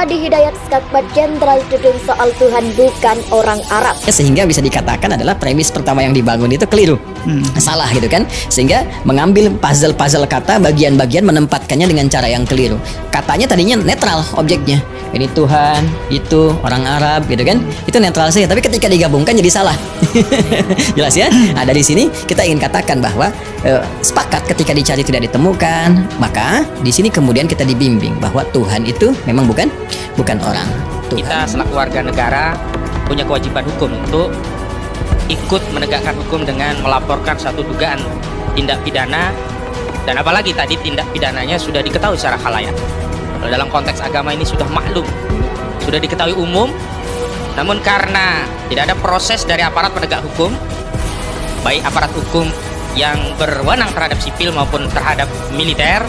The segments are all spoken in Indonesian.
Adi Hidayat Skakbat Jenderal Dudung soal Tuhan bukan orang Arab. Sehingga bisa dikatakan adalah premis pertama yang dibangun itu keliru, salah gitu kan. Sehingga mengambil puzzle-puzzle kata, bagian-bagian menempatkannya dengan cara yang keliru. Katanya tadinya netral objeknya. Ini Tuhan, itu orang Arab gitu kan. Itu netral saja, tapi ketika digabungkan jadi salah. Jelas ya? Nah, dari sini kita ingin katakan bahwa sepakat ketika dicari tidak ditemukan, maka di sini kemudian kita dibimbing bahwa Tuhan itu memang bukan orang. Tuhan. Kita selaku warga negara punya kewajiban hukum untuk ikut menegakkan hukum dengan melaporkan satu dugaan tindak pidana, dan apalagi tadi tindak pidananya sudah diketahui secara khalayak. Kalau dalam konteks agama ini sudah maklum, sudah diketahui umum, namun karena tidak ada proses dari aparat penegak hukum, baik aparat hukum yang berwenang terhadap sipil maupun terhadap militer,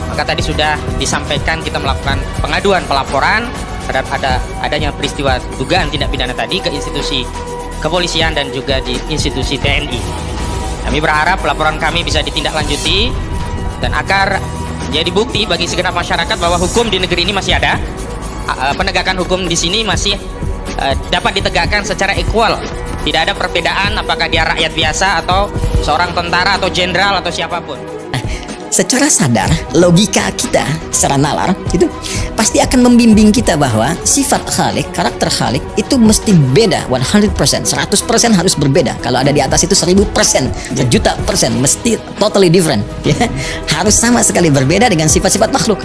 maka tadi sudah disampaikan kita melakukan pengaduan pelaporan terhadap adanya peristiwa dugaan tindak pidana tadi ke institusi kepolisian dan juga di institusi TNI. Kami berharap laporan kami bisa ditindaklanjuti dan agar jadi bukti bagi segenap masyarakat bahwa hukum di negeri ini masih ada, penegakan hukum di sini masih dapat ditegakkan secara equal. Tidak ada perbedaan apakah dia rakyat biasa atau seorang tentara atau jenderal atau siapapun. Secara sadar, logika kita secara nalar itu pasti akan membimbing kita bahwa sifat Khalik, karakter Khalik itu mesti beda 100%, 100% harus berbeda. Kalau ada di atas itu 1000%, 1.000.000%, mesti totally different ya. Harus sama sekali berbeda dengan sifat-sifat makhluk.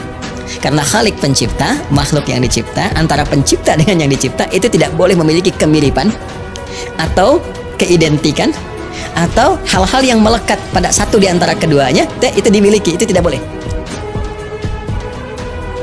Karena Khalik pencipta, makhluk yang dicipta, antara pencipta dengan yang dicipta itu tidak boleh memiliki kemiripan atau keidentikan atau hal-hal yang melekat pada satu di antara keduanya, itu dimiliki, itu tidak boleh.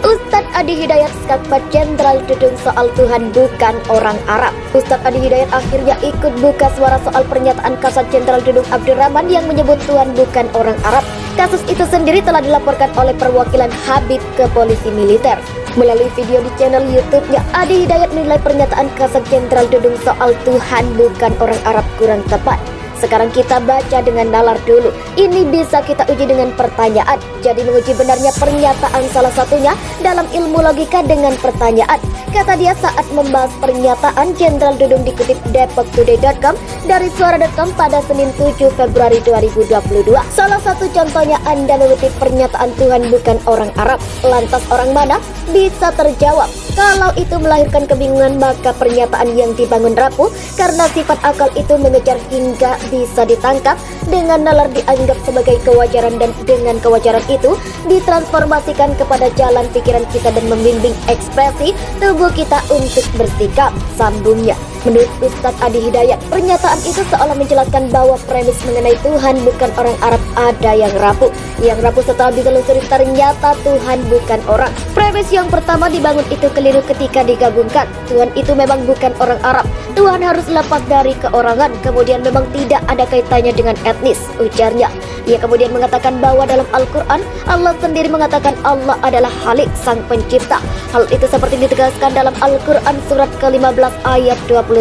Ustadz Adi Hidayat Skakbat Jenderal Dudung soal Tuhan bukan orang Arab. Ustadz Adi Hidayat akhirnya ikut buka suara soal pernyataan Kasat Jenderal Dudung Abdurrahman yang menyebut Tuhan bukan orang Arab. Kasus itu sendiri telah dilaporkan oleh perwakilan Habib ke polisi militer. Melalui video di channel YouTube-nya, Adi Hidayat menilai pernyataan Kasat Jenderal Dudung soal Tuhan bukan orang Arab kurang tepat. Sekarang kita baca dengan nalar dulu. Ini bisa kita uji dengan pertanyaan. Jadi menguji benarnya pernyataan salah satunya dalam ilmu logika dengan pertanyaan. Kata dia saat membahas pernyataan Jenderal Dudung dikutip depoktoday.com dari suara.com pada Senin 7 Februari 2022. Salah satu contohnya Anda mengutip pernyataan Tuhan bukan orang Arab. Lantas orang mana? Bisa terjawab. Kalau itu melahirkan kebingungan, maka pernyataan yang dibangun rapuh karena sifat akal itu mengejar hingga bisa ditangkap dengan nalar dianggap sebagai kewajaran, dan dengan kewajaran itu ditransformasikan kepada jalan pikiran kita dan membimbing ekspresi tubuh kita untuk bersikap, sambungnya. Menurut Ustadz Adi Hidayat, pernyataan itu seolah menjelaskan bahwa premis mengenai Tuhan bukan orang Arab ada yang rapuh. Yang rapuh setelah ditelusuri ternyata Tuhan bukan orang. Premis yang pertama dibangun itu keliru ketika digabungkan. Tuhan itu memang bukan orang Arab. Tuhan harus lepas dari keorangan, kemudian memang tidak ada kaitannya dengan etnis, ujarnya. Ia kemudian mengatakan bahwa dalam Al-Quran, Allah sendiri mengatakan Allah adalah Khalik, sang pencipta. Hal itu seperti ditegaskan dalam Al-Quran surat ke-15 ayat 28.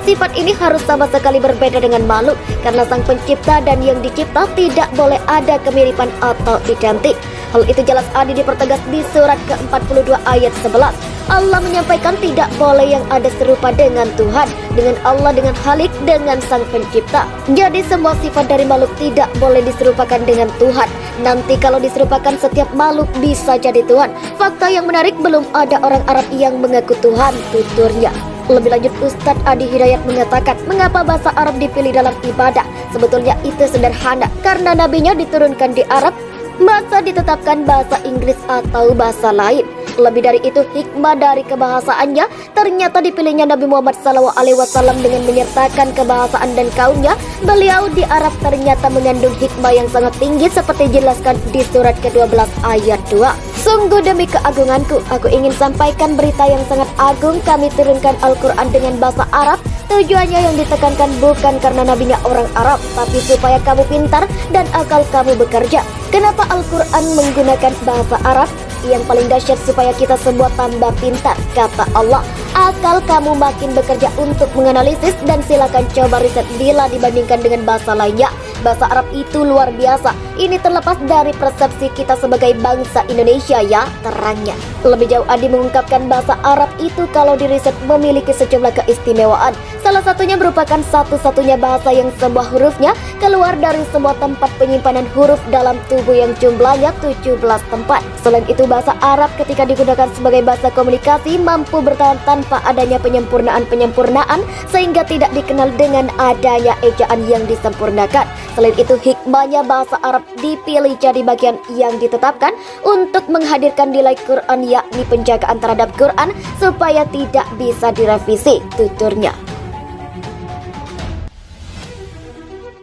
Sifat ini harus sama sekali berbeda dengan makhluk, karena sang pencipta dan yang dicipta tidak boleh ada kemiripan atau identik. Hal itu jelas ada dipertegas di surat ke-42 ayat 11. Allah menyampaikan tidak boleh yang ada serupa dengan Tuhan, dengan Allah, dengan Khalik, dengan sang pencipta. Jadi semua sifat dari makhluk tidak boleh diserupakan dengan Tuhan. Nanti kalau diserupakan setiap makhluk bisa jadi Tuhan. Fakta yang menarik, belum ada orang Arab yang mengaku Tuhan, tuturnya. Lebih lanjut, Ustadz Adi Hidayat mengatakan mengapa bahasa Arab dipilih dalam ibadah. Sebetulnya itu sederhana, karena nabinya diturunkan di Arab, masa ditetapkan bahasa Inggris atau bahasa lain. Lebih dari itu, hikmah dari kebahasaannya, ternyata dipilihnya Nabi Muhammad SAW dengan menyertakan kebahasaan dan kaumnya. Beliau di Arab ternyata mengandung hikmah yang sangat tinggi seperti dijelaskan di surat ke-12 ayat 2. Sungguh demi keagunganku, aku ingin sampaikan berita yang sangat agung. Kami turunkan Al-Quran dengan bahasa Arab. Tujuannya yang ditekankan bukan karena nabinya orang Arab, tapi supaya kamu pintar dan akal kamu bekerja. Kenapa Al-Quran menggunakan bahasa Arab? Yang paling dahsyat supaya kita semua tambah pintar, kata Allah. Akal kamu makin bekerja untuk menganalisis, dan silakan coba riset bila dibandingkan dengan bahasa lainnya. Bahasa Arab itu luar biasa. Ini terlepas dari persepsi kita sebagai bangsa Indonesia ya, terangnya. Lebih jauh Adi mengungkapkan bahasa Arab itu kalau diriset memiliki sejumlah keistimewaan. Salah satunya merupakan satu-satunya bahasa yang semua hurufnya keluar dari semua tempat penyimpanan huruf dalam tubuh yang jumlahnya 17 tempat. Selain itu, bahasa Arab ketika digunakan sebagai bahasa komunikasi mampu bertahan tanpa adanya penyempurnaan sehingga tidak dikenal dengan adanya ejaan yang disempurnakan. Selain itu, hikmahnya bahasa Arab dipilih jadi bagian yang ditetapkan untuk menghadirkan nilai Quran, yakni penjagaan terhadap Quran supaya tidak bisa direvisi, tuturnya.